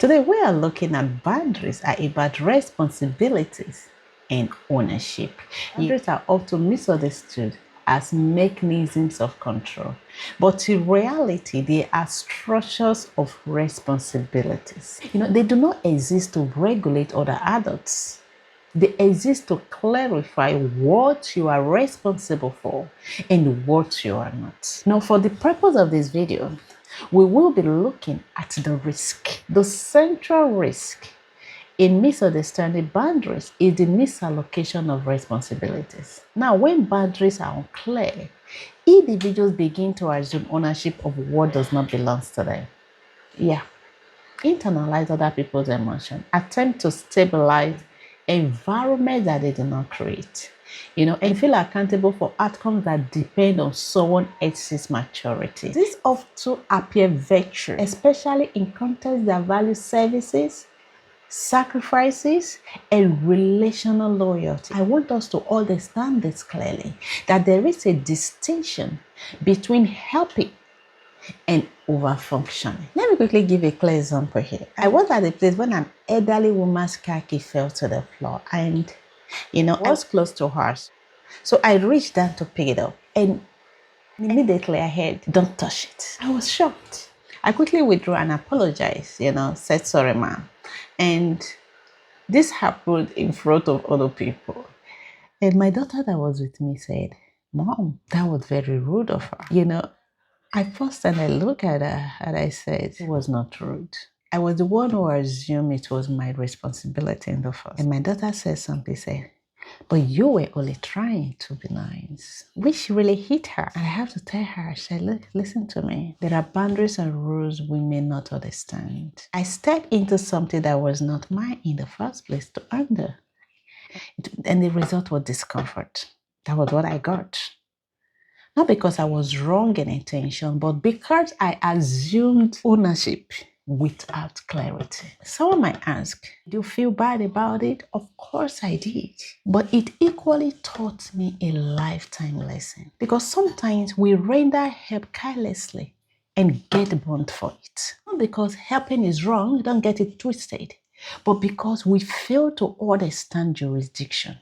Today we are looking at boundaries are about responsibilities and ownership. Boundaries are often misunderstood as mechanisms of control, but in reality they are structures of responsibilities. They do not exist to regulate other adults. They exist to clarify what you are responsible for and what you are not. Now, for the purpose of this video, we will be looking at the risk. The central risk in misunderstanding boundaries is the misallocation of responsibilities. Now, when boundaries are unclear, individuals begin to assume ownership of what does not belong to them. Internalize other people's emotion, attempt to stabilize environment that they did not create, and feel accountable for outcomes that depend on someone else's maturity. This often appear virtue, especially in contexts that value services, sacrifices, and relational loyalty. I want us to understand this clearly, that there is a distinction between helping and over-functioning. Let me quickly give a clear example here. I was at a place when an elderly woman's car key fell to the floor, and I was close to her. So I reached down to pick it up, and immediately I heard, "Don't touch it." I was shocked. I quickly withdrew and apologized, said, "Sorry, ma'am." And this happened in front of other people. And my daughter that was with me said, "Mom, that was very rude of her." I paused and I looked at her and I said, it was not rude. I was the one who assumed it was my responsibility in the first. And my daughter said something, said, "But you were only trying to be nice," which really hit her. And I have to tell her, I said, "Look, listen to me. There are boundaries and rules we may not understand." I stepped into something that was not mine in the first place to handle. And the result was discomfort. That was what I got. Not because I was wrong in intention, but because I assumed ownership without clarity. Someone might ask, do you feel bad about it? Of course I did. But it equally taught me a lifetime lesson. Because sometimes we render help carelessly and get burnt for it. Not because helping is wrong, don't get it twisted, but because we fail to understand jurisdiction.